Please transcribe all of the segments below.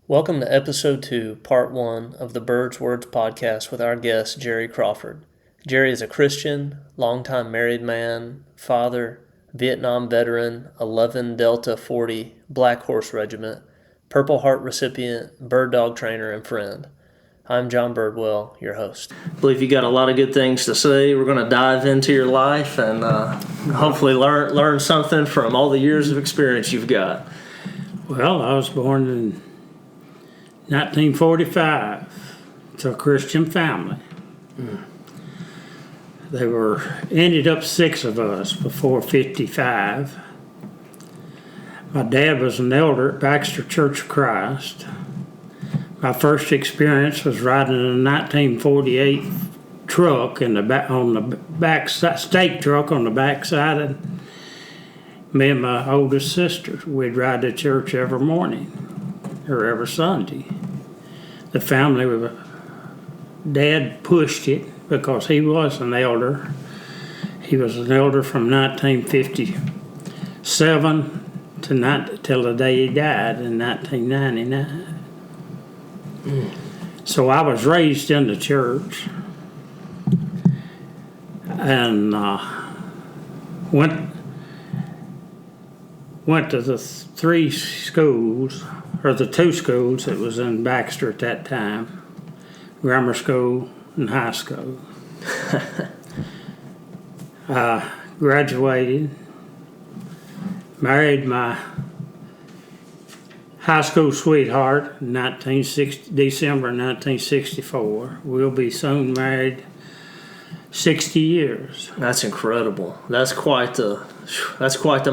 Welcome to Episode 2, Part 1 of the Birds Words podcast with our guest, Jerry Crawford. Jerry is a Christian, longtime married man, father, Vietnam veteran, 11 Delta 40, Blackhorse Regiment, Purple Heart recipient, bird dog trainer, and friend. I'm John Birdwell, your host. I believe you got a lot of good things to say. We're going to dive into your life and hopefully learn something from all the years of experience you've got. Well, I was born in 1945 to a Christian family. Ended up 6 of us before 55. My dad was an elder at Baxter Church of Christ. My first experience was riding in a 1948 truck on the back stake truck on the back side of me and my oldest sister. We'd ride to church every morning or every Sunday. The family, Dad pushed it because he was an elder. He was an elder from 1957 till the day he died in 1999. So I was raised in the church and went to the 3 schools, or the 2 schools that was in Baxter at that time, grammar school and high school. I graduated, married my high school sweetheart in December 1964. We'll be soon married 60 years. That's incredible. That's quite the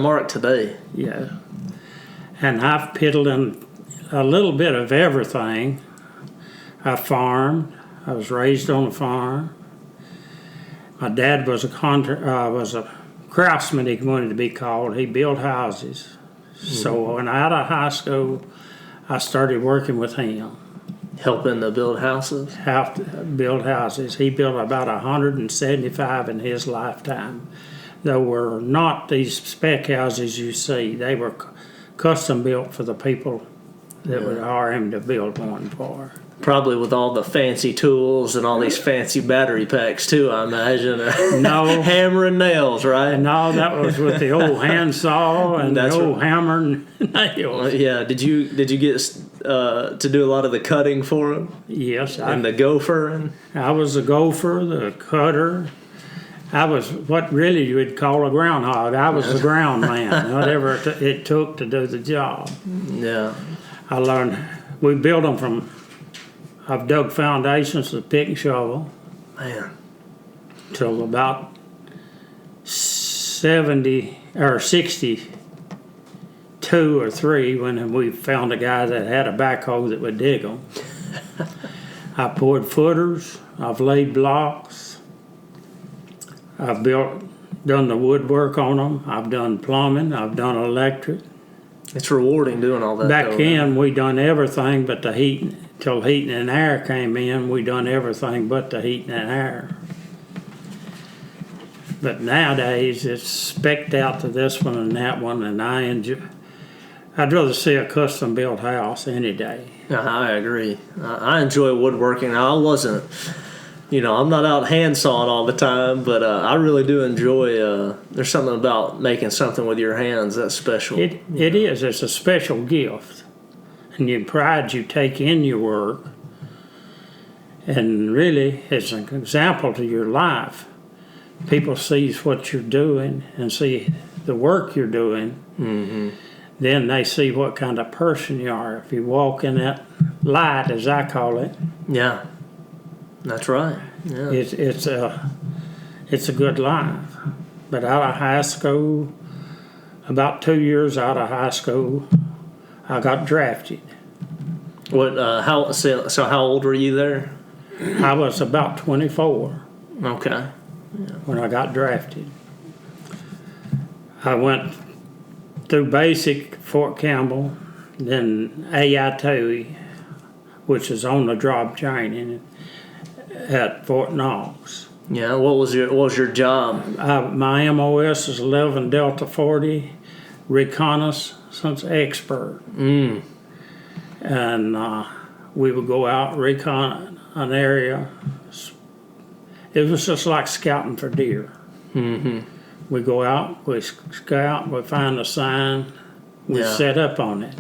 mark today. Yeah. And I've piddled in a little bit of everything. I farmed. I was raised on a farm. My dad was a craftsman, he wanted to be called. He built houses. So when I out of high school, I started working with him. Helping to build houses? Build houses. He built about 175 in his lifetime. They were not these spec houses you see. They were custom built for the people that would hire him to build one for. Probably with all the fancy tools and all these fancy battery packs too, I imagine. No. Hammer and nails, right? No, that was with the old handsaw and the old hammer and nails. Yeah. Did you get to do a lot of the cutting for him? Yes. And the gopher? I was the gopher, the cutter. I was what really you would call a groundhog. I was the ground man, whatever it took to do the job. Yeah. I learned, we built them I've dug foundations with pick and shovel. Man. Till about 70 or 62 or 3 when we found a guy that had a backhoe that would dig them. I poured footers. I've laid blocks. I've done the woodwork on them. I've done plumbing. I've done electric. It's rewarding doing all that. Back then, we done everything but the heating. Till heating and air came in, we done everything but the heating and air. But nowadays, it's spec'd out to this one and that one, and I'd rather see a custom-built house any day. I agree. I enjoy woodworking. I wasn't, I'm not out hand sawing all the time, but I really do enjoy, there's something about making something with your hands that's special. It is. It's a special gift. And the pride you take in your work, and really it's an example to your life. People see what you're doing and see the work you're doing. Mm-hmm. Then they see what kind of person you are. If you walk in that light, as I call it. Yeah, that's right. Yeah. It's a good life. But out of high school, about 2 years out of high school, I got drafted. What? So how old were you there? I was about 24. Okay. Yeah. When I got drafted. I went through basic Fort Campbell, then AIT, which is on the job training at Fort Knox. Yeah. What was your job? My MOS is 11 Delta 40, reconnaissance expert. and we would go out recon an area. It was just like scouting for deer. Mm-hmm. We go out, we scout, we find a sign, we set up on it.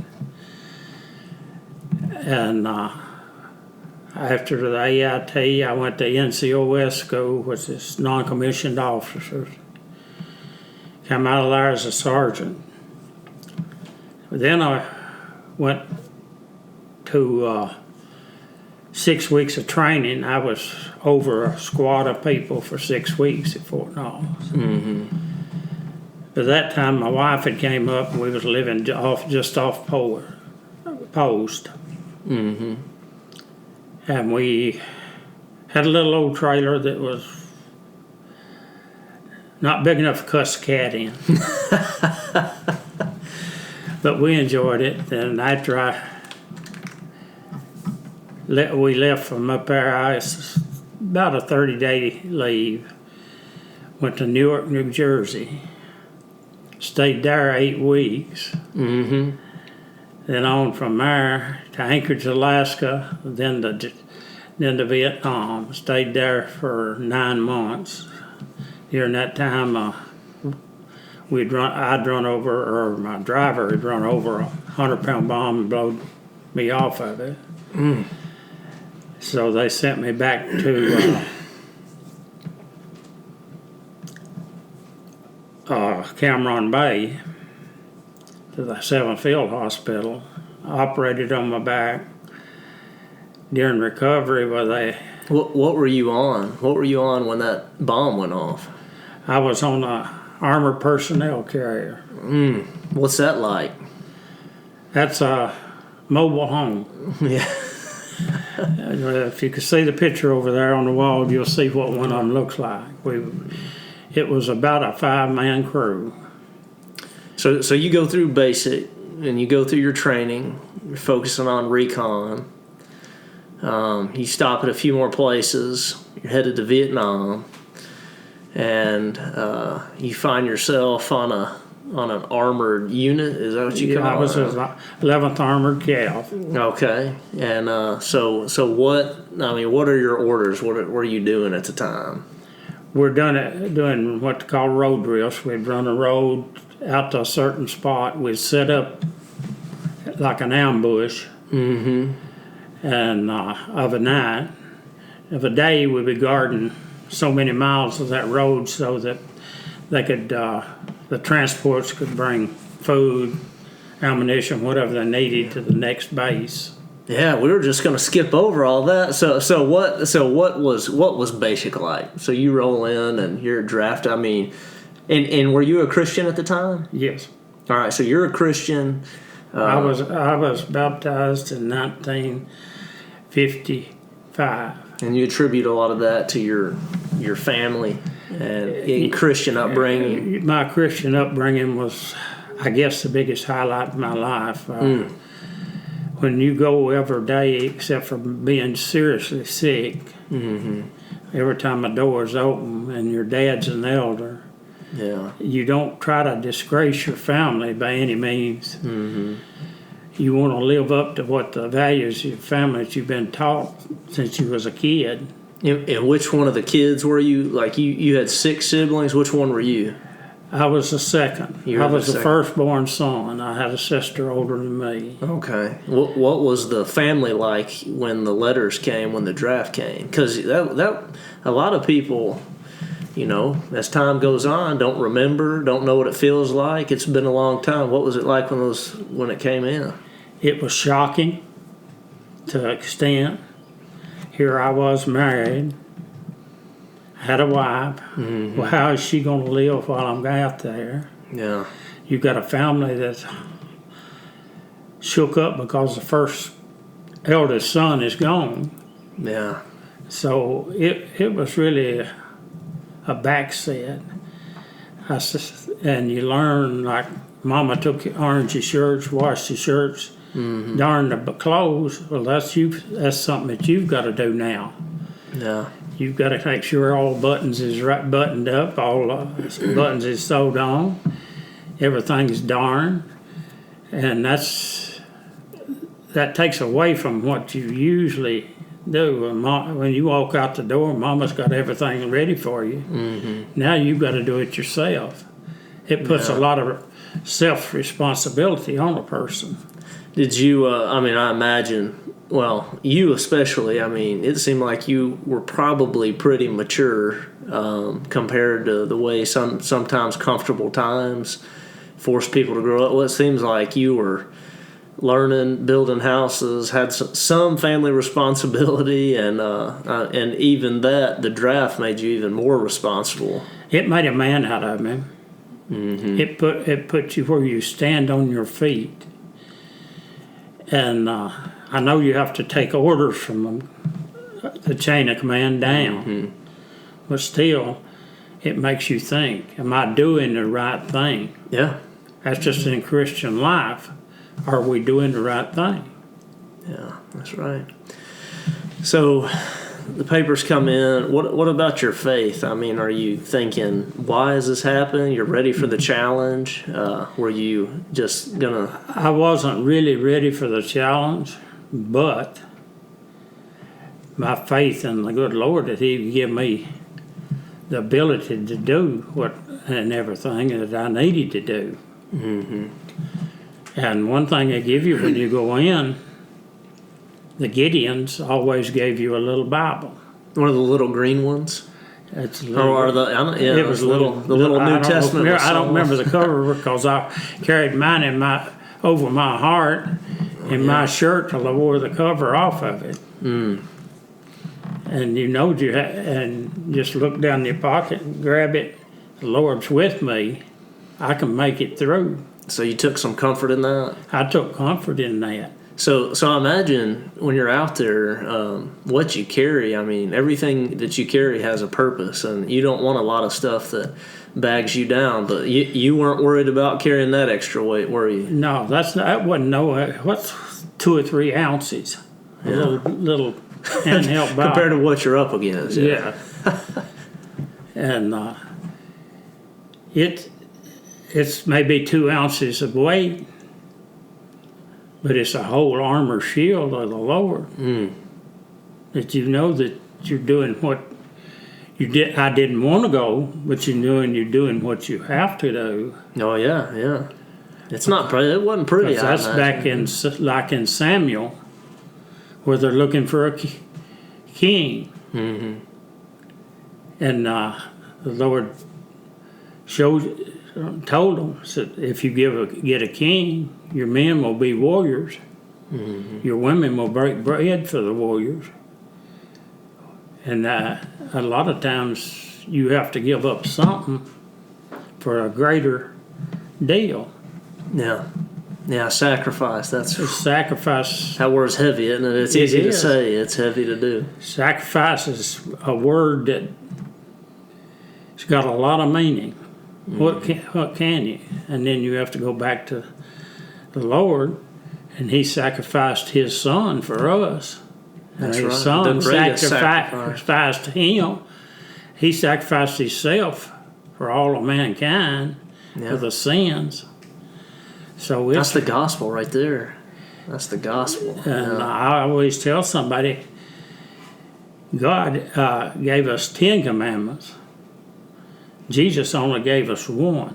And after the AIT, I went to NCOS school, which is non-commissioned officers. Came out of there as a sergeant. Then I went to 6 weeks of training. I was over a squad of people for 6 weeks at Fort Knox. Mm-hmm. By that time, my wife had came up, and we was living just off post. Mm-hmm. And we had a little old trailer that was not big enough to cuss a cat in. But we enjoyed it. And after we left from up there, I was about a 30-day leave. Went to Newark, New Jersey. Stayed there 8 weeks. Mm-hmm. Then on from there to Anchorage, Alaska, then to Vietnam. Stayed there for 9 months. During that time, I'd run over, or my driver had run over a 100-pound bomb and blown me off of it. Mm. So they sent me back to Cameron Bay to the 7th Field Hospital. I operated on my back. During recovery, What were you on? What were you on when that bomb went off? I was on a armored personnel carrier. What's that like? That's a mobile home. Yeah. If you can see the picture over there on the wall, you'll see what one of them looks like. It was about a 5-man crew. So you go through basic, and you go through your training. You're focusing on recon. You stop at a few more places. You're headed to Vietnam, and you find yourself on an armored unit. Is that what you call it? I was an 11th Armored Cav. Okay, and so what? I mean, what are your orders? What are you doing at the time? We're doing what they call road drills. We'd run a road out to a certain spot. We'd set up like an ambush. Mm-hmm. And of a night, of a day, we'd be guarding so many miles of that road so that they could, the transports could bring food, ammunition, whatever they needed to the next base. Yeah, we were just going to skip over all that. So what was basic like? So you roll in and you're drafted. I mean, and were you a Christian at the time? Yes. All right, so you're a Christian. I was baptized in 1955. And you attribute a lot of that to your family and in Christian upbringing. My Christian upbringing was, I guess, the biggest highlight of my life. When you go every day, except for being seriously sick, every time a door is open and your dad's an elder, you don't try to disgrace your family by any means. Mm-hmm. You want to live up to what the values of your family that you've been taught since you was a kid. And which one of the kids were you? Like you had 6 siblings. Which one were you? I was the second. I was the firstborn son. I had a sister older than me. Okay. What was the family like when the letters came, when the draft came? Because that a lot of people, as time goes on, don't remember, don't know what it feels like. It's been a long time. What was it like when it came in? It was shocking to an extent. Here I was married, had a wife. Mm-hmm. Well, how is she going to live while I'm out there? Yeah. You've got a family that's shook up because the first eldest son is gone. Yeah. So it was really a backset. And you learn, like, Mama took orange your shirts, washed your shirts, darn the clothes. Well, that's something that you've got to do now. Yeah. You've got to make sure all buttons is right buttoned up, all buttons is sewed on, everything is darned, and that's that takes away from what you usually do. When you walk out the door, Mama's got everything ready for you. Mm-hmm. Now you've got to do it yourself. It puts a lot of self-responsibility on a person. Did you, I imagine, well, you especially, it seemed like you were probably pretty mature compared to the way sometimes comfortable times force people to grow up. Well, it seems like you were learning, building houses, had some family responsibility, and even that, the draft made you even more responsible. It made a man out of me. Mm-hmm. It put you where you stand on your feet. And I know you have to take orders from the chain of command down, mm-hmm. but still, it makes you think, am I doing the right thing? Yeah. That's just in Christian life. Are we doing the right thing? Yeah, that's right. So the papers come in. What about your faith? Are you thinking, why is this happening? You're ready for the challenge? Were you just going to... I wasn't really ready for the challenge, but my faith in the good Lord that He would give me the ability to do what and everything that I needed to do. Mm-hmm. And one thing they give you when you go in, the Gideons always gave you a little Bible. One of the little green ones? It's It was the little New Testament. I don't remember the cover because I carried mine over my heart in my shirt till I wore the cover off of it. Mm. And and just look down your pocket and grab it. The Lord's with me. I can make it through. So you took some comfort in that? I took comfort in that. So I imagine when you're out there, what you carry, everything that you carry has a purpose, and you don't want a lot of stuff that bags you down, but you weren't worried about carrying that extra weight, were you? No, that wasn't what's 2 or 3 ounces. A little handheld Bible. Compared to what you're up against. Yeah. And it's maybe 2 ounces of weight, but it's a whole armor shield of the Lord. Mm. That you know that you're doing what you did. I didn't want to go, but you're doing what you have to do. Oh yeah. It's not pretty. It wasn't pretty. That's back in Samuel, where they're looking for a king, mm-hmm. and the Lord told them, said, if you get a king, your men will be warriors. Mm-hmm. Your women will break bread for the warriors. And a lot of times you have to give up something for a greater deal. Yeah, sacrifice. That's sacrifice. That word's heavy, isn't it? It's easy to say. It's heavy to do. Sacrifice is a word that it's got a lot of meaning. Mm-hmm. What can you? And then you have to go back to the Lord, and He sacrificed His Son for us. That's and right. His Son sacrificed Him. He sacrificed Himself for all of mankind for the sins. So that's the gospel right there. That's the gospel. And I always tell somebody, God gave us 10 commandments. Jesus only gave us 1.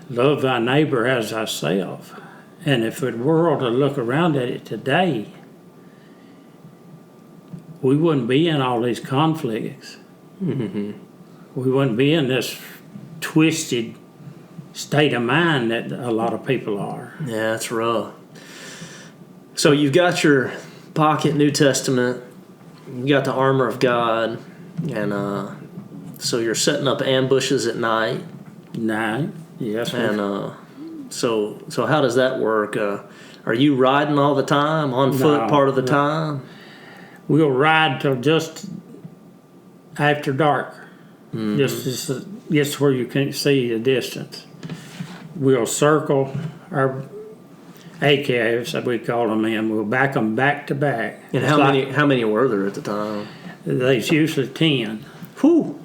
Love thy neighbor as thyself. And if the world to look around at it today, we wouldn't be in all these conflicts. Mm-hmm. We wouldn't be in this twisted state of mind that a lot of people are. Yeah, that's rough. So you've got your pocket New Testament, you got the armor of God, and so you're setting up ambushes at night. Yes. And so how does that work? Are you riding all the time, on foot part of the time? We'll ride till just after dark. Mm-hmm. Just where you can see the distance. We'll circle our ACAVs, as we call them, and we'll back them back to back. And how many were there at the time? There's usually 10. Whew.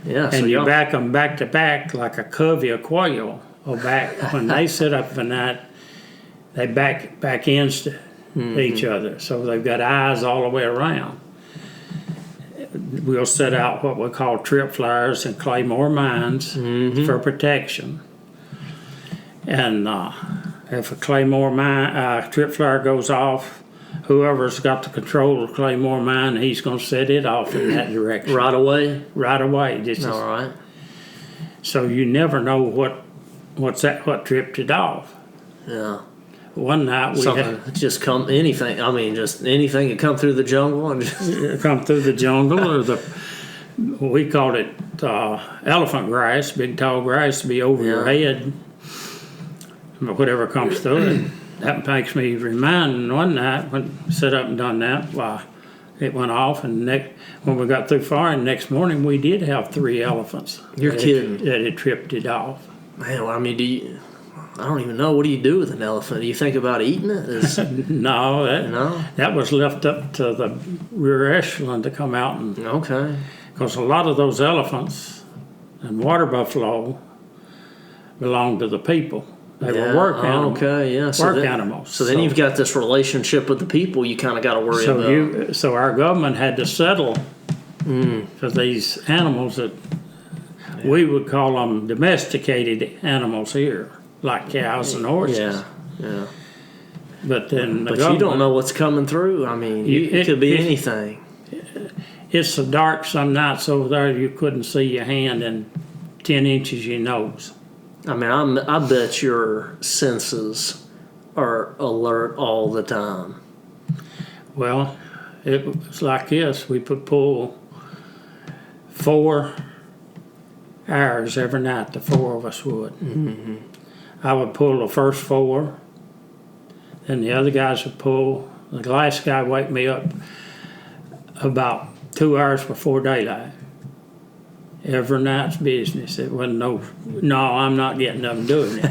Yeah. And you back them back to back like a covey of quail. Or back when they sit up at night, they back ends to each other, so they've got eyes all the way around. We'll set out what we call trip flyers and claymore mines for protection. And if a claymore mine, trip flyer goes off, whoever's got the control of the claymore mine, he's going to set it off in that direction. Right away? Right away. All right. So you never know what tripped it off. Yeah. One night we had just anything. I mean, just anything that come through the jungle and just come through the jungle, or we called it elephant grass, big tall grass to be over your head. Whatever comes through it. That makes me remind one night when I set up and done that, it went off, and when we got through firing, the next morning we did have 3 elephants. You're kidding. That it tripped it off. Man, well, I mean, I don't even know. What do you do with an elephant? Do you think about eating it? No, that was left up to the rear echelon to come out and. Okay. Because a lot of those elephants and water buffalo belonged to the people. They were work animals. Okay, yeah. Animals. So then you've got this relationship with the people you kind of got to worry about. So our government had to settle for these animals that we would call them domesticated animals here, like cows and horses. Yeah. But then you don't know what's coming through. I mean, it could be anything. It's so dark some nights over there you couldn't see your hand and 10 inches your nose. I mean, I bet your senses are alert all the time. Well, it was like this. We would pull 4 hours every night, the 4 of us would. Mm-hmm. I would pull the first 4, then the other guys would pull. The last guy would wake me up about 2 hours before daylight. Every night's business. It wasn't no, I'm not getting up and doing it.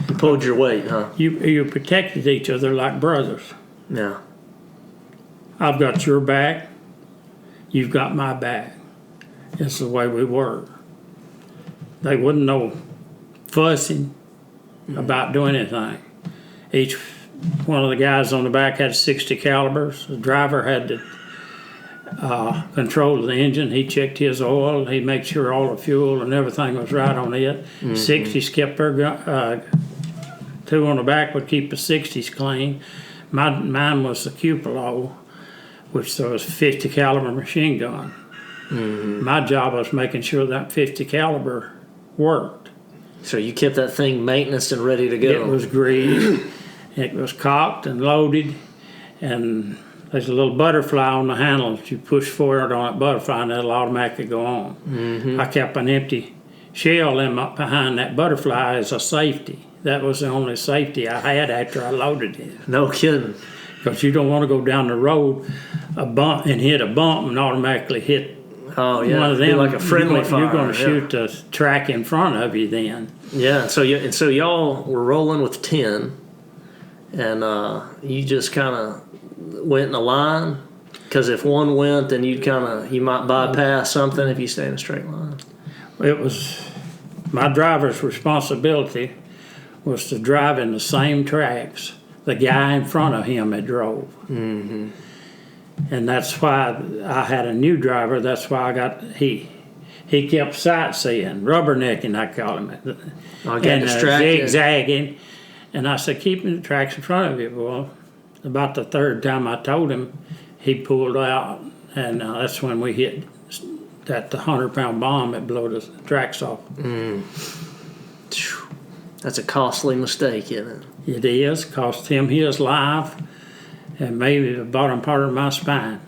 You pulled your weight, huh? You protected each other like brothers. Yeah. I've got your back. You've got my back. That's the way we were. They wouldn't know fussing about doing anything. Each one of the guys on the back had 60 calibers. The driver had to control the engine. He checked his oil. He made sure all the fuel and everything was right on it. 60s kept their 2 on the back would keep the 60s clean. Mine was the Cupolo, which was a 50 caliber machine gun. My job was making sure that 50 caliber worked. So you kept that thing maintenance and ready to go. It was greased. It was cocked and loaded, and there's a little butterfly on the handle that you push forward on that butterfly and it'll automatically go on. I kept an empty shell behind that butterfly as a safety. That was the only safety I had after I loaded it. No kidding. Because you don't want to go down the road and hit a bump and automatically hit one of them. Like a friendly fire. You're going to shoot the track in front of you then. Yeah, so y'all were rolling with 10, and you just kind of went in a line, because if one went, then you might bypass something if you stay in a straight line. It was my driver's responsibility was to drive in the same tracks the guy in front of him had drove. And that's why I had a new driver. That's why he kept sightseeing, rubbernecking, I call him, and zigzagging. And I said, keeping the tracks in front of you. Well, about the 3rd time I told him, he pulled out, and that's when we hit the 100-pound bomb that blew the tracks off. That's a costly mistake, isn't it? It is. Cost him his life and maybe the bottom part of my spine.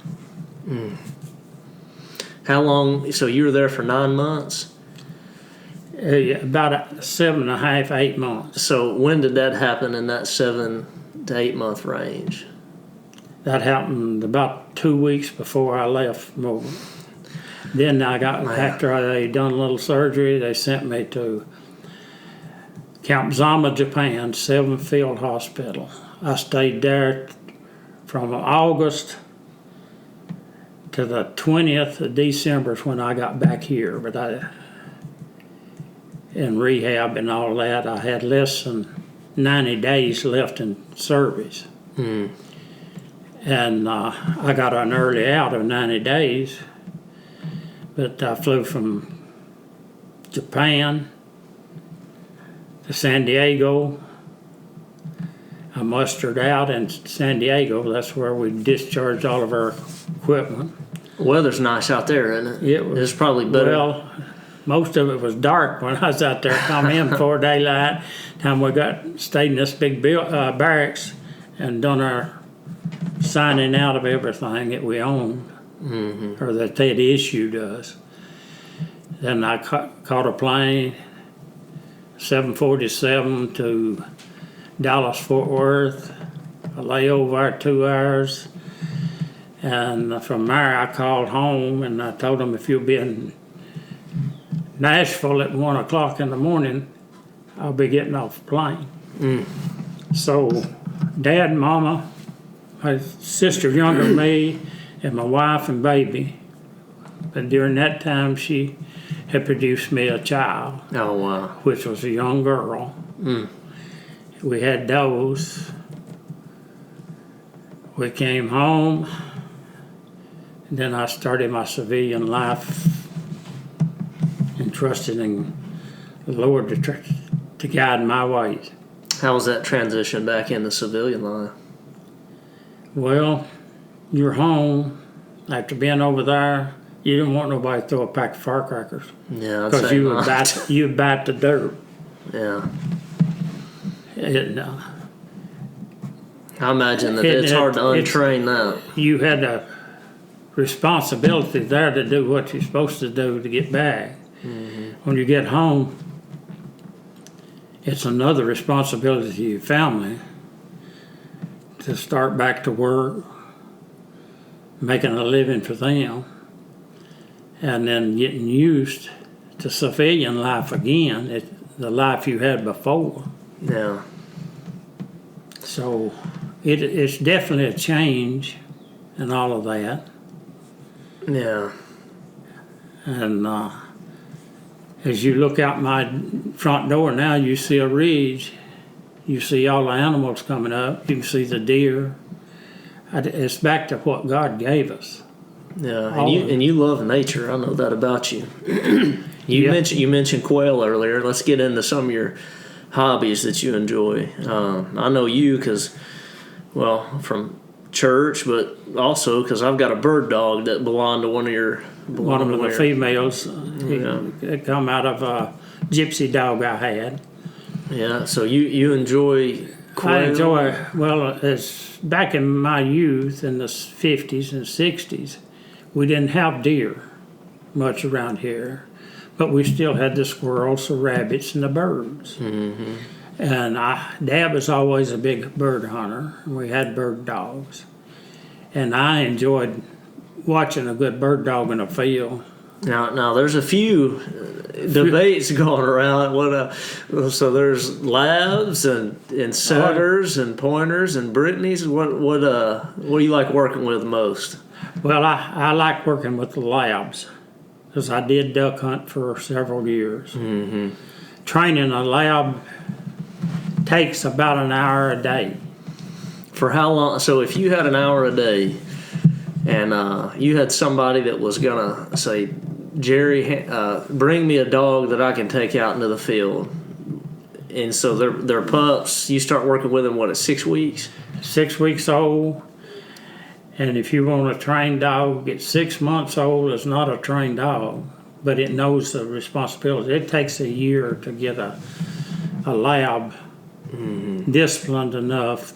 How long? So you were there for 9 months? About 7.5, 8 months. So when did that happen in that 7 to 8 month range? That happened about 2 weeks before I left Mobile. Then after they done a little surgery, they sent me to Camp Zama, Japan, 7th Field Hospital. I stayed there from August to the 20th of December is when I got back here. But in rehab and all that, I had less than 90 days left in service. And I got an early out of 90 days, but I flew from Japan to San Diego. I mustered out in San Diego. That's where we discharged all of our equipment. Weather's nice out there, isn't it? It's probably better. Well, most of it was dark when I was out there. Come in before daylight. Time we stayed in this big barracks and done our signing out of everything that we owned, or that they'd issued us. Then I caught a plane, 747 to Dallas Fort Worth, a layover 2 hours, and from there I called home and I told them, if you'll be in Nashville at 1 o'clock in the morning, I'll be getting off the plane. So Dad, Mama, my sister younger than me, and my wife and baby, but during that time she had produced me a child. Oh, wow. Which was a young girl. We had those. We came home, and then I started my civilian life and trusted in the Lord to guide my ways. How was that transition back into civilian life? Well, you're home after being over there. You didn't want nobody to throw a pack of firecrackers. Yeah, because you would bite the dirt. Yeah. I imagine that it's hard to untrain that. You had a responsibility there to do what you're supposed to do to get back. When you get home, it's another responsibility to your family to start back to work, making a living for them, and then getting used to civilian life again, the life you had before. Yeah. So it's definitely a change and all of that. Yeah. And as you look out my front door now, you see a ridge. You see all the animals coming up. You can see the deer. It's back to what God gave us. Yeah, and you love nature. I know that about you. You mentioned quail earlier. Let's get into some of your hobbies that you enjoy. I know you because, well, from church, but also because I've got a bird dog that belonged to one of the females. It come out of a gypsy dog I had. Yeah, so you enjoy quail? I enjoy, well, it's back in my youth in the 50s and 60s, we didn't have deer much around here, but we still had the squirrels, the rabbits, and the birds. And Dad was always a big bird hunter. We had bird dogs. And I enjoyed watching a good bird dog in a field. Now there's a few debates going around. So there's labs and setters and pointers and Brittany's. What do you like working with most? Well, I like working with the labs because I did duck hunt for several years. Training a lab takes about an hour a day. For how long? So if you had an hour a day and you had somebody that was going to say, Jerry, bring me a dog that I can take out into the field. And so they're pups. You start working with them, at 6 weeks? 6 weeks old. And if you want a trained dog, at 6 months old, it's not a trained dog, but it knows the responsibility. It takes a year to get a lab disciplined enough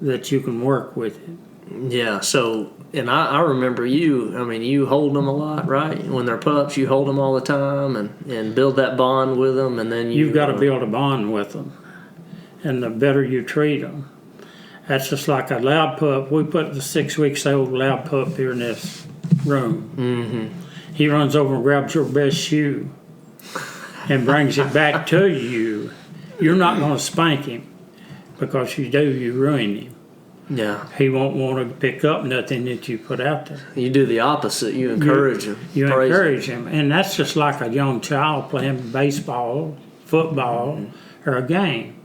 that you can work with it. Yeah, so, and I remember you hold them a lot, right? When they're pups, you hold them all the time and build that bond with them, and then you've got to build a bond with them. And the better you treat them. That's just like a lab pup. We put the 6 weeks old lab pup here in this room. He runs over and grabs your best shoe and brings it back to you. You're not going to spank him because you do, you ruin him. Yeah. He won't want to pick up nothing that you put out there. You do the opposite. You encourage him. You encourage him. And that's just like a young child playing baseball, football, or a game.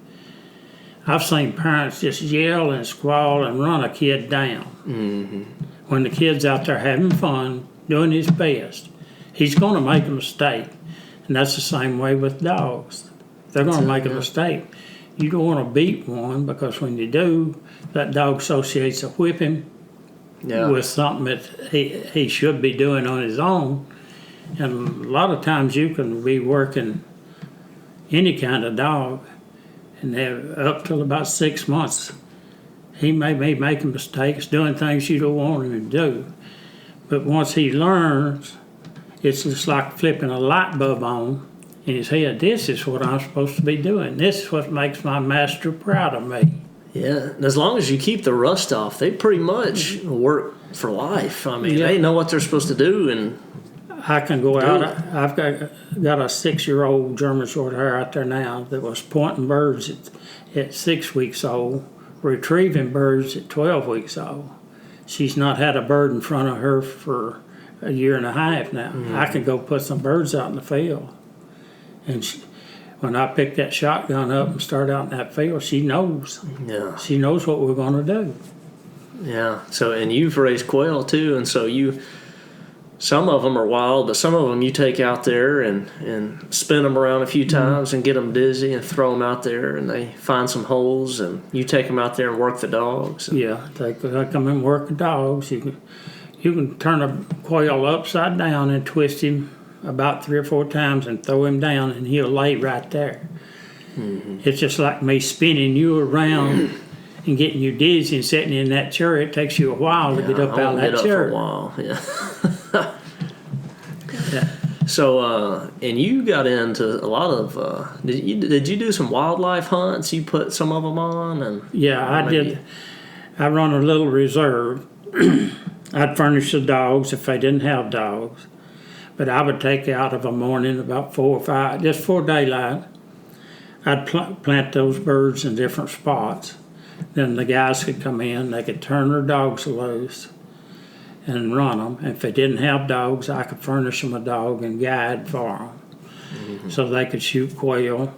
I've seen parents just yell and squall and run a kid down. Mm-hmm. When the kid's out there having fun, doing his best, he's going to make a mistake. And that's the same way with dogs. They're going to make a mistake. You don't want to beat one, because when you do, that dog associates a whipping with something that he should be doing on his own. And a lot of times you can be working any kind of dog, and up till about 6 months, he may be making mistakes, doing things you don't want him to do. But once he learns, it's just like flipping a light bulb on in his head. This is what I'm supposed to be doing. This is what makes my master proud of me. Yeah, and as long as you keep the rust off, they pretty much work for life. I mean, they know what they're supposed to do, and I can go out. I've got a 6-year-old German short hair out there now that was pointing birds at 6 weeks old, retrieving birds at 12 weeks old. She's not had a bird in front of her for a year and a half now. Mm-hmm. I can go put some birds out in the field, and when I pick that shotgun up and start out in that field, she knows. Yeah. She knows what we're going to do. Yeah. So, and you've raised quail too, and so some of them are wild, but some of them you take out there and spin them around a few times and get them dizzy and throw them out there, and they find some holes, and you take them out there and work the dogs. Yeah, they come and work the dogs. You can turn a quail upside down and twist him about 3 or 4 times and throw him down, and he'll lay right there. Mm-hmm. It's just like me spinning you around and getting you dizzy and sitting in that chair. It takes you a while to get up out of that chair. For a while, yeah. Yeah. So, and you got into a lot of. Did you do some wildlife hunts? You put some of them on, and I did. I run a little reserve. I'd furnish the dogs if they didn't have dogs, but I would take out of a morning about 4 or 5, just before daylight. I'd plant those birds in different spots. Then the guys could come in. They could turn their dogs loose and run them. If they didn't have dogs, I could furnish them a dog and guide for them. Mm-hmm. So they could shoot quail.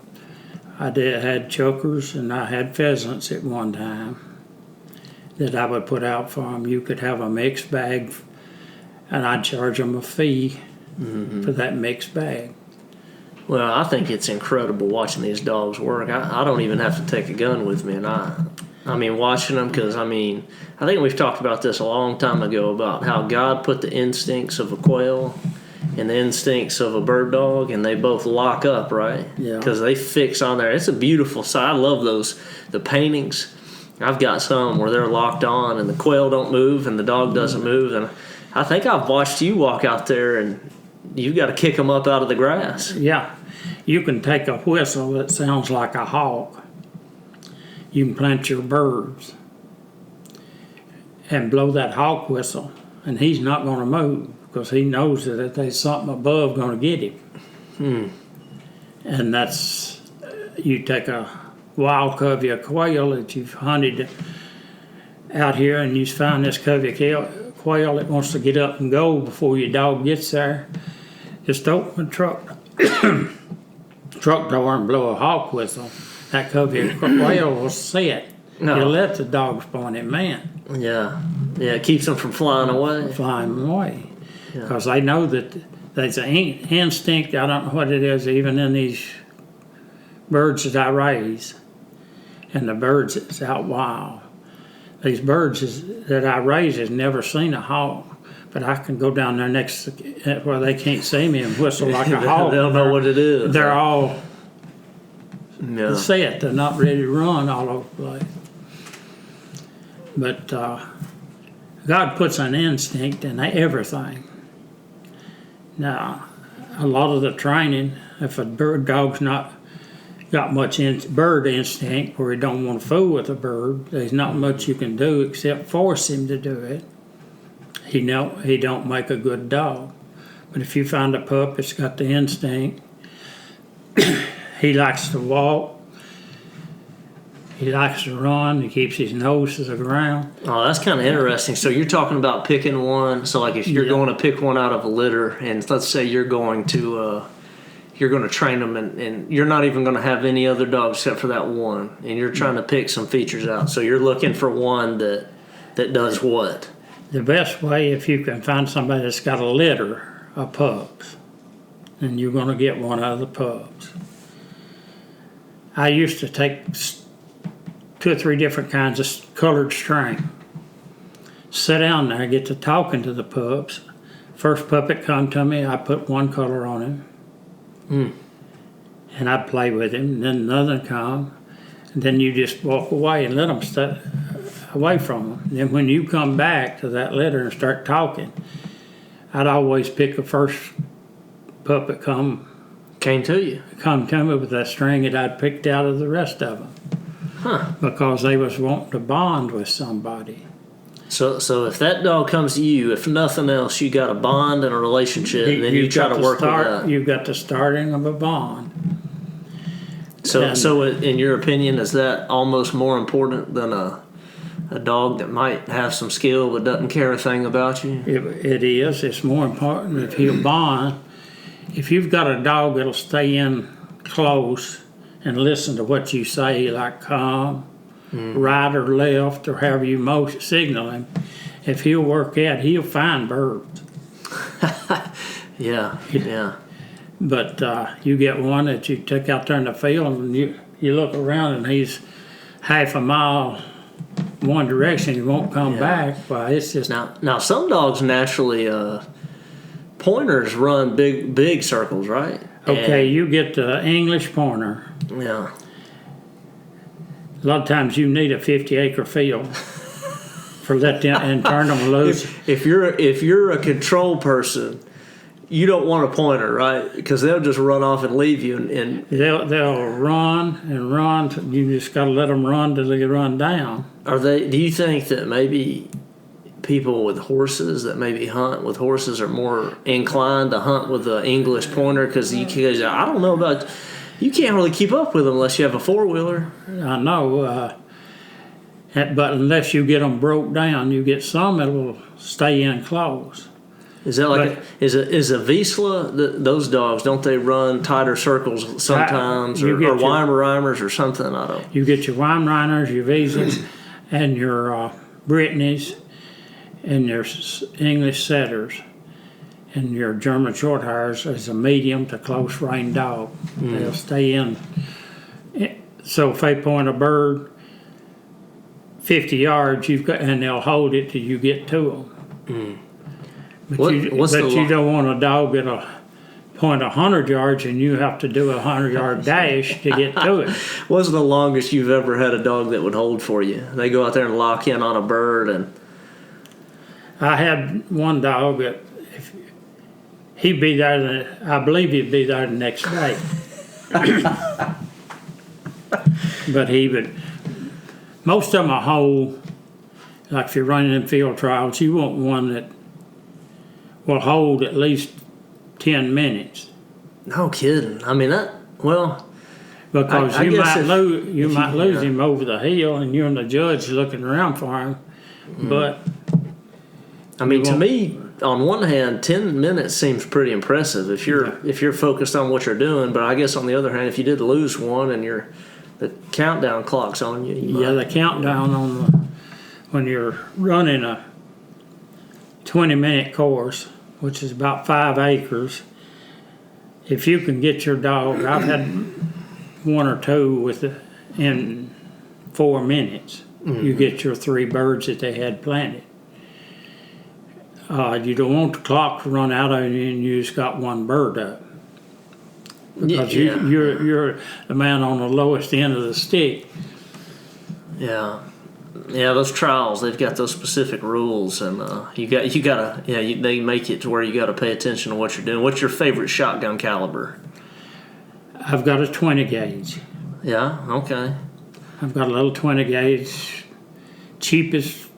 I had chokers and I had pheasants at one time that I would put out for them. You could have a mixed bag, and I'd charge them a fee for that mixed bag. Well, I think it's incredible watching these dogs work. I don't even have to take a gun with me, and I mean, watching them, because, I think we've talked about this a long time ago about how God put the instincts of a quail and the instincts of a bird dog, and they both lock up, right? Yeah. Because they fix on there. It's a beautiful sight. I love the paintings. I've got some where they're locked on, and the quail don't move, and the dog doesn't move. And I think I've watched you walk out there, and you've got to kick them up out of the grass. Yeah. You can take a whistle that sounds like a hawk. You can plant your birds and blow that hawk whistle, and he's not going to move because he knows that if there's something above going to get him. And that's, you take a wild covey of quail that you've hunted out here, and you find this covey of quail that wants to get up and go before your dog gets there. Just open the truck door and blow a hawk whistle. That covey of quail will sit. No. You'll let the dogs point him in. Yeah. Yeah, it keeps them from flying away. Flying away. Because they know that there's an instinct, I don't know what it is, even in these birds that I raise and the birds that's out wild. These birds that I raise has never seen a hawk. But I can go down there next to where they can't see me and whistle like a hawk. They don't know what it is. They're all set. They're not ready to run all over the place. But God puts an instinct in everything. Now, a lot of the training, if a bird dog's not got much bird instinct where he don't want to fool with a bird, there's not much you can do except force him to do it. He don't make a good dog. But if you find a pup that's got the instinct, he likes to walk, he likes to run, he keeps his nose to the ground. Oh, that's kind of interesting. So you're talking about picking one. So like if you're going to pick one out of a litter, and let's say you're going to you're going to train them, and you're not even going to have any other dogs except for that one, and you're trying to pick some features out. So you're looking for one that does what? The best way, if you can find somebody that's got a litter of pups, then you're going to get one of the pups. I used to take 2 or 3 different kinds of colored string, sit down there, get to talking to the pups. First pup that come to me, I put one color on him, and I'd play with him. Then another come, and then you just walk away and let them stay away from them. Then when you come back to that litter and start talking, I'd always pick the first pup that Came to you. Come to me with that string that I'd picked out of the rest of them. Huh. Because they was wanting to bond with somebody. So if that dog comes to you, if nothing else, you got a bond and a relationship, then you try to work with that. You've got the starting of a bond. So in your opinion, is that almost more important than a dog that might have some skill but doesn't care a thing about you? It is. It's more important if he'll bond. If you've got a dog that'll stay in close and listen to what you say, like come, right or left, or however you signal him, if he'll work out, he'll find birds. Yeah. But you get one that you took out there in the field and you look around and he's half a mile one direction, he won't come back. Well, it's just now some dogs naturally pointers run big circles, right? Okay, you get the English pointer. Yeah. A lot of times you need a 50-acre field for that and turn them loose. If you're a control person, you don't want a pointer, right? Because they'll just run off and leave you. And they'll run and run. You just got to let them run till they run down. Do you think that maybe people with horses that maybe hunt with horses are more inclined to hunt with the English pointer? Because I don't know about, you can't really keep up with them unless you have a 4-wheeler. I know, but unless you get them broke down, you get some that will stay in close. Is that like is a Vizsla? Those dogs, don't they run tighter circles sometimes, or Weimaraners or something? I don't. You get your Weimaraners, your Vizslas, and your Brittany's, and your English setters, and your German Shorthairs as a medium to close range dog. They'll stay in. So if they point a bird 50 yards, and they'll hold it till you get to them. But you don't want a dog that'll point 100 yards and you have to do a 100-yard dash to get to it. What's the longest you've ever had a dog that would hold for you? They go out there and lock in on a bird, and I had one dog that he'd be there. I believe he'd be there the next day. But he would. Most of them are hold. Like if you're running in field trials, you want one that will hold at least 10 minutes. No kidding. I mean that. Well, because you might lose him over the hill, and you and the judge looking around for him. But I mean, to me, on one hand, 10 minutes seems pretty impressive if you're focused on what you're doing. But I guess on the other hand, if you did lose one and the countdown clock's on you, the countdown when you're running a 20-minute course, which is about 5 acres. If you can get your dog, I've had 1 or 2 in 4 minutes. You get your 3 birds that they had planted. You don't want the clock to run out on you and you just got 1 bird up. Because you're the man on the lowest end of the stick. Yeah. Yeah, those trials, they've got those specific rules, and they make it to where you got to pay attention to what you're doing. What's your favorite shotgun caliber? I've got a 20 gauge. Yeah, okay. I've got a little 20 gauge, cheapest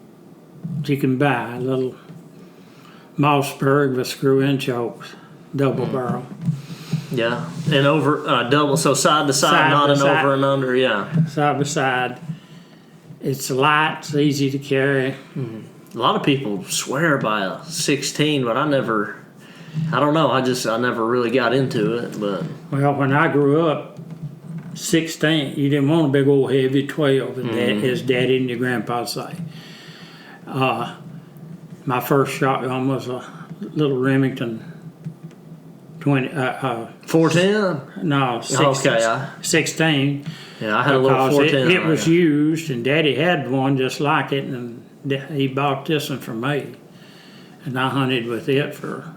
you can buy, a little Mossberg with screw-in chokes, double barrel. Yeah, and over double, so side to side, not an over and under. Yeah, side by side. It's light, it's easy to carry. A lot of people swear by a 16, but I never I don't know. I never really got into it, but Well, when I grew up, 16, you didn't want a big old heavy 12, as Daddy and your grandpa say. My first shotgun was a little Remington 20. 410. No, 16. Yeah, I had a little 410. It was used, and Daddy had one just like it, and he bought this one for me. And I hunted with it for,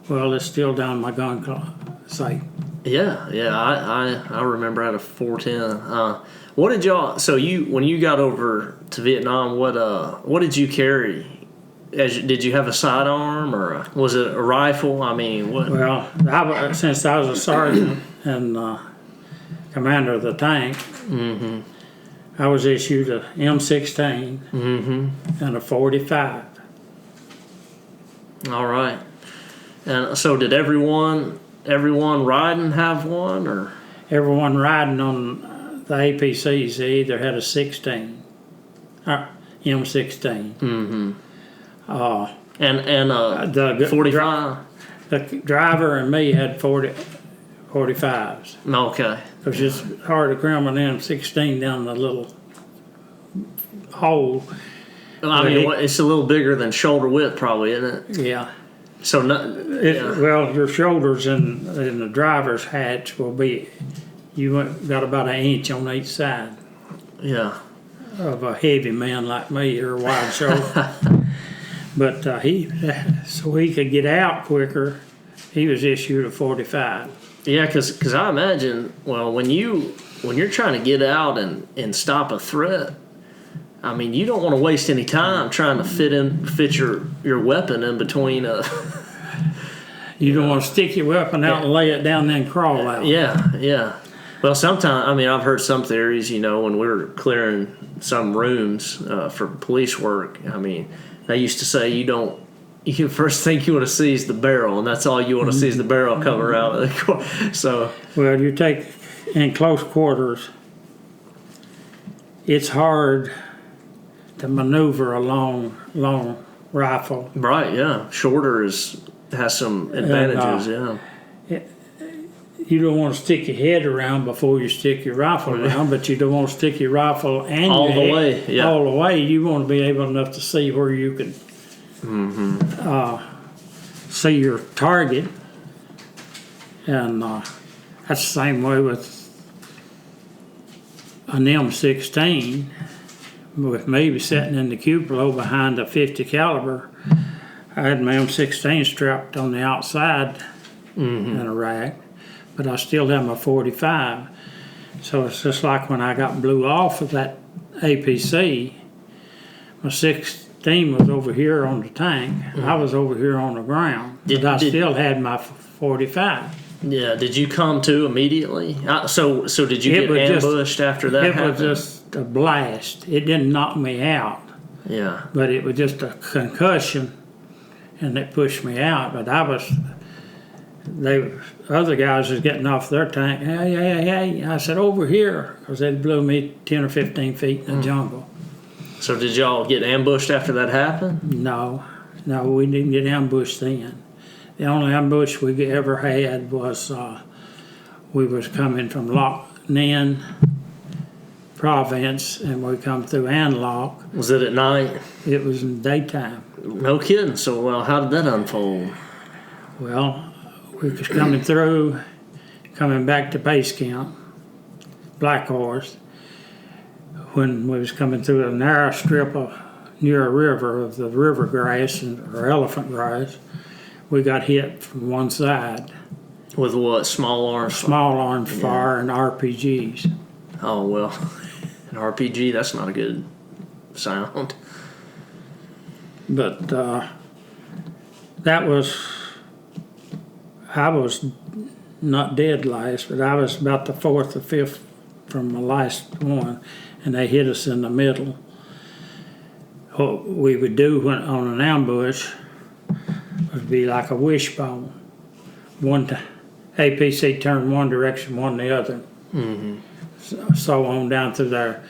well, it's still down my gun safe. Yeah, I remember I had a 410. What did y'all? So when you got over to Vietnam, what did you carry? Did you have a sidearm, or was it a rifle? I mean, what? Well, since I was a sergeant and commander of the tank, I was issued a M16 and a 45. All right. And so did everyone riding have one, or? Everyone riding on the APCs, they either had a 16 or M16. And the 45. The driver and me had 45s. Okay. It was just hard to cram an M16 down the little hole. I mean, it's a little bigger than shoulder width, probably, isn't it? Yeah. So well, your shoulders in the driver's hatch will be, got about an inch on each side. Yeah. Of a heavy man like me, or a wide shoulder. But so he could get out quicker, he was issued a 45. Yeah, because I imagine, well, when you're trying to get out and stop a threat, I mean, you don't want to waste any time trying to fit your weapon in between. You don't want to stick your weapon out and lay it down, then crawl out. Yeah. Well, sometimes, I mean, I've heard some theories, when we were clearing some rooms for police work, I mean, they used to say first thing you want to see is the barrel, and that's all you want to see is the barrel cover out of the core. So, well, you take in close quarters, it's hard to maneuver a long rifle. Right, yeah. Shorter has some advantages, yeah. You don't want to stick your head around before you stick your rifle around, but you don't want to stick your rifle and all your the head way. Yeah. All the way. You want to be able enough to see where you can see your target, and that's the same way with an M16. With me sitting in the cupola behind a 50 caliber, I had my M16 strapped on the outside in a rack, but I still have my 45. So it's just like when I got blew off of that APC, my 16 was over here on the tank, I was over here on the ground, but I still had my 45. Yeah, did you come to immediately? So did you get ambushed after that happened? It was just a blast. It didn't knock me out. Yeah. But it was just a concussion, and it pushed me out. But other guys was getting off their tank. Hey. I said, over here, because they blew me 10 or 15 feet in the jungle. So did y'all get ambushed after that happened? No, we didn't get ambushed then. The only ambush we ever had was we was coming from Loch Ninh province, and we come through Anlock. Was it at night? It was in daytime. No kidding. So, well, how did that unfold? Well, we was coming back to base camp, Blackhorse, when we was coming through a narrow strip near a river of the river grass or elephant grass. We got hit from one side. With what? Small arms? Small arms fire and RPGs. Oh, well, an RPG, that's not a good sound. But I was not dead last, but I was about the fourth or fifth from the last one, and they hit us in the middle. What we would do on an ambush would be like a wishbone. APC turned one direction, one the other. So on down through there,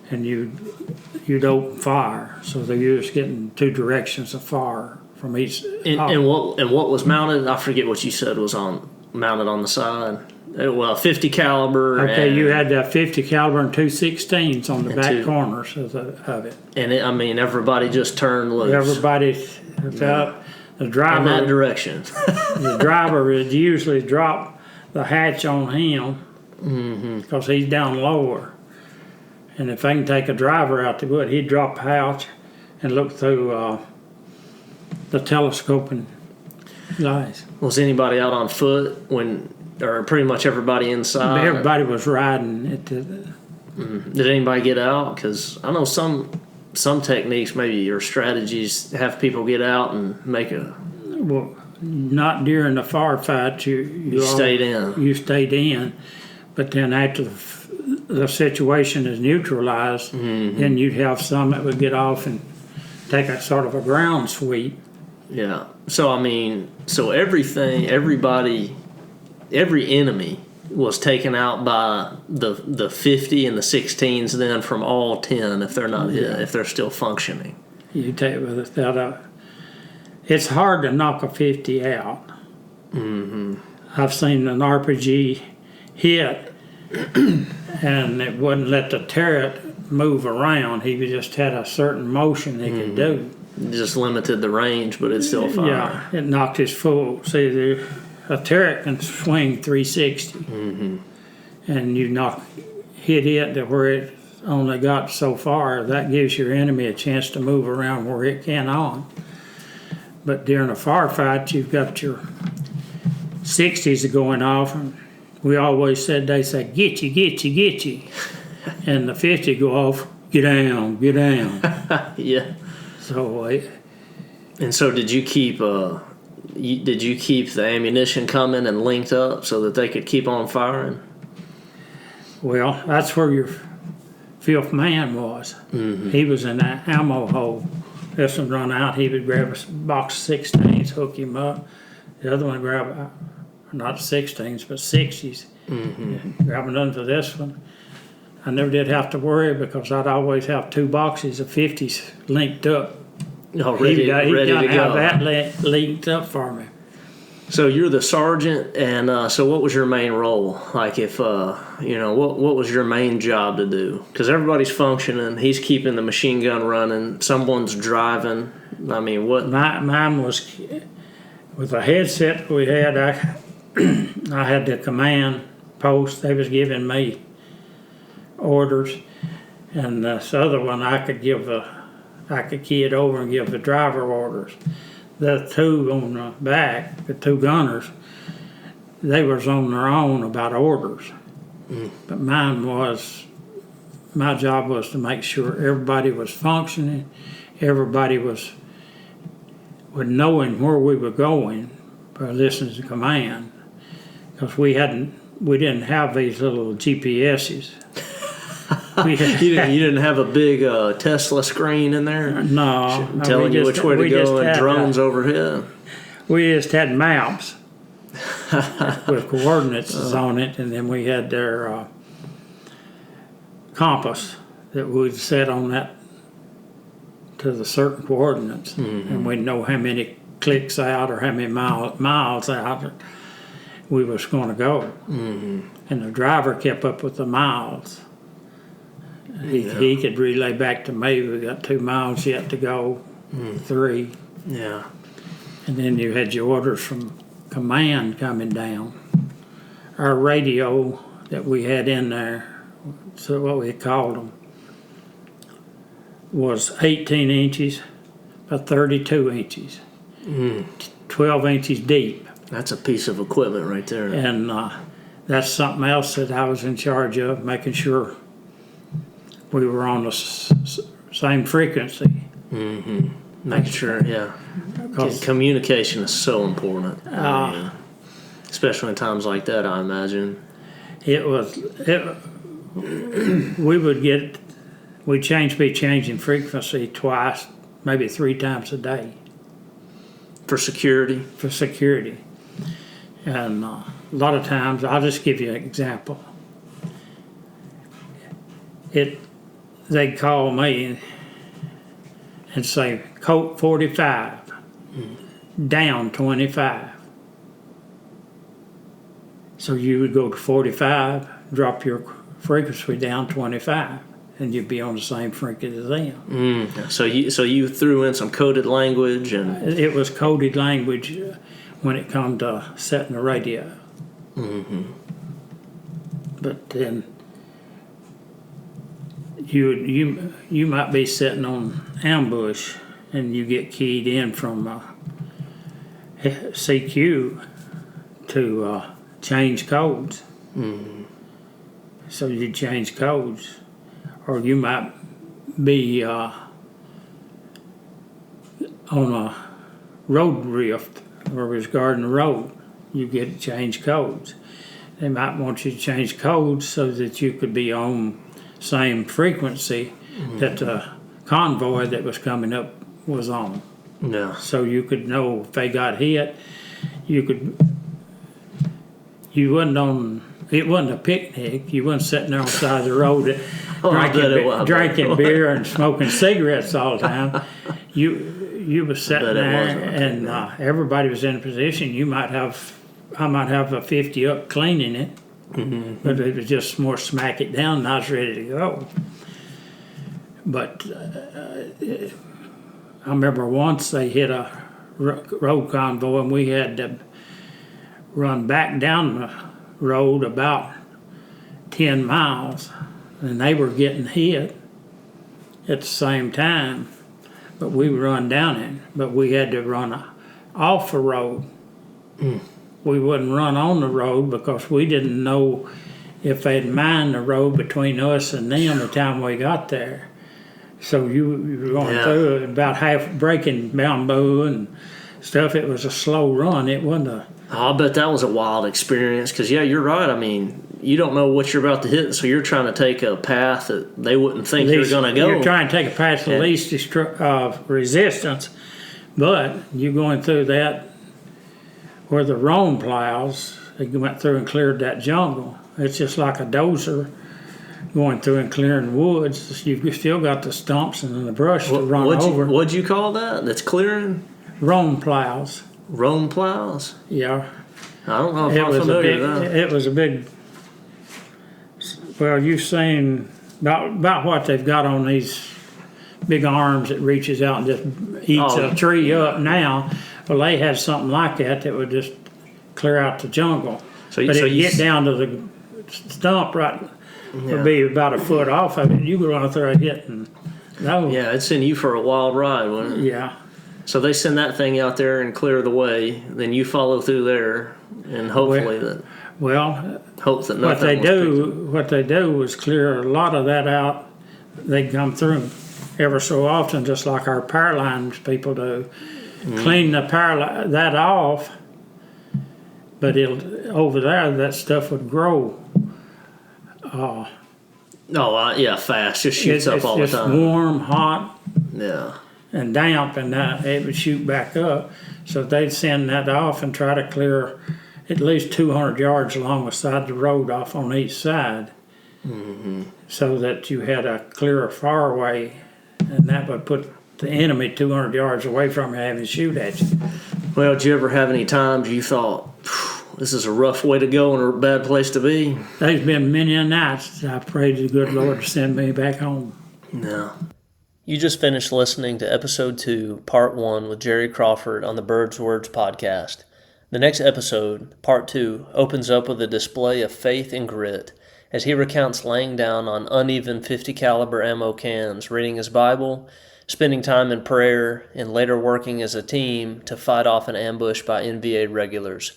and you'd open fire. So you're just getting two directions of fire from each. And what was mounted? I forget what you said was mounted on the side. Well, 50 caliber. Okay, you had 50 caliber and 216s on the back corners of it. And everybody just turned loose. Everybody up. The driver in that direction. The driver would usually drop the hatch on him because he's down lower. And if they can take a driver out, they would. He'd drop the hatch and look through the telescoping lights. Was anybody out on foot or pretty much everybody inside? Everybody was riding. Did anybody get out? Because I know some techniques, maybe, or strategies have people get out and make a... Well, not during the firefight. You stayed in. You stayed in. But then after the situation is neutralized, then you'd have some that would get off and take a sort of a ground sweep. Yeah. So, every enemy was taken out by the 50 and the 16s then from all 10 if they're not hit, if they're still functioning. You take without it's hard to knock a 50 out. I've seen an RPG hit and it wouldn't let the turret move around. He just had a certain motion he could do. Just limited the range, but it still fired. Yeah, it knocked his full. See, a turret can swing 360, and you hit it to where it only got so far. That gives your enemy a chance to move around where it cannot. But during a firefight, you've got your 60s going off, and we always said, they say, get you. And the 50 go off, get down. Yeah. So, and so did you keep the ammunition coming and linked up so that they could keep on firing? Well, that's where your fifth man was. He was in that ammo hole. This one run out, he would grab a box of 16s, hook him up. The other one grab, not 16s, but 60s. Grab another for this one. I never did have to worry because I'd always have 2 boxes of 50s linked up. Ready to go. Have that linked up for me. So you're the sergeant, and so what was your main role? Like what was your main job to do? Because everybody's functioning, he's keeping the machine gun running, someone's driving. I mean, what? Mine was, with the headset we had, I had the command post. They was giving me orders, and this other one I could key it over and give the driver orders. The 2 on the back, the 2 gunners, they was on their own about orders. But my job was to make sure everybody was functioning, everybody was knowing where we were going by listening to command. Because we didn't have these little GPSs. You didn't have a big Tesla screen in there? No. Telling you which way to go and drones overhead? We just had maps with coordinates on it, and then we had their compass that we'd set on that to the certain coordinates. And we'd know how many clicks out or how many miles out we was going to go. And the driver kept up with the miles. He could relay back to me, we got 2 miles yet to go, 3. Yeah. And then you had your orders from command coming down. Our radio that we had in there, so what we called them, was 18 inches by 32 inches, 12 inches deep. That's a piece of equipment right there. And that's something else that I was in charge of, making sure we were on the same frequency. Making sure, yeah. Communication is so important. Especially in times like that, I imagine. We'd be changing frequency twice, maybe 3 times a day. For security? For security. And a lot of times, I'll just give you an example. They'd call me and say, Colt 45. down 25. So you would go to 45, drop your frequency down 25, and you'd be on the same frequency as them. So you threw in some coded language, and It was coded language when it come to setting the radio. But then you might be sitting on ambush, and you get keyed in from CQ to change codes. So you change codes, or you might be on a road rift where it's guarding the road. You get to change codes. They might want you to change codes so that you could be on same frequency that the convoy that was coming up was on. yeah, So you could know if they got hit. You wasn't on. It wasn't a picnic. You wasn't sitting there on the side of the road drinking beer and smoking cigarettes all the time. You was sitting there, and everybody was in a position. I might have a 50 up cleaning it, but it was just more smack it down, and I was ready to go. But I remember once they hit a road convoy, and we had to run back down the road about 10 miles, and they were getting hit at the same time, but we run down it. But we had to run off the road. We wouldn't run on the road because we didn't know if they'd mined the road between us and them the time we got there. So you were going through about half breaking bamboo and stuff. It was a slow run. It wasn't a... I bet that was a wild experience because, you're right. I mean, you don't know what you're about to hit, so you're trying to take a path that they wouldn't think you're going to go. You're trying to take a path of least resistance, but you're going through that where the roan plows, they went through and cleared that jungle. It's just like a dozer going through and clearing woods. You've still got the stumps and the brush to run over. What'd you call that? That's clearing? Roan plows. Roan plows? Yeah. I don't know if I'm familiar with that. It was a big... Well, you've seen about what they've got on these big arms that reaches out and just eats a tree up now. Well, they had something like that would just clear out the jungle. But it'd get down to the stump would be about a foot off of it. You could run through a hit and no. Yeah, it'd send you for a wild ride, wouldn't it? Yeah. So they send that thing out there and clear the way. Then you follow through there, and hopefully hopes that nothing. What they do is clear a lot of that out. They come through ever so often, just like our power lines people do. Clean the that off, but over there that stuff would grow. Fast. Just shoots up all the time. It's just warm, hot, yeah, and damp, and it would shoot back up. So they'd send that off and try to clear at least 200 yards along the side of the road off on each side, so that you had a clearer fairway, and that would put the enemy 200 yards away from you having to shoot at you. Well, did you ever have any times you thought, this is a rough way to go and a bad place to be? There's been many a nights I prayed to the good Lord to send me back home. No. You just finished listening to Episode 2, Part 1 with Jerry Crawford on the Birds Words podcast. The next episode, Part 2, opens up with a display of faith and grit as he recounts laying down on uneven .50 caliber ammo cans, reading his Bible, spending time in prayer, and later working as a team to fight off an ambush by NVA regulars.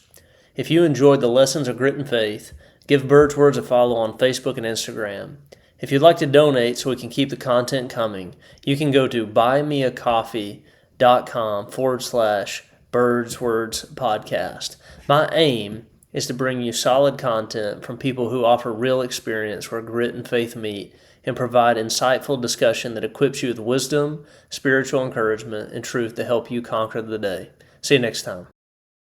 If you enjoyed the lessons of grit and faith, give Birds Words a follow on Facebook and Instagram. If you'd like to donate so we can keep the content coming, you can go to buymeacoffee.com/Birds Words podcast. My aim is to bring you solid content from people who offer real experience where grit and faith meet and provide insightful discussion that equips you with wisdom, spiritual encouragement, and truth to help you conquer the day. See you next time.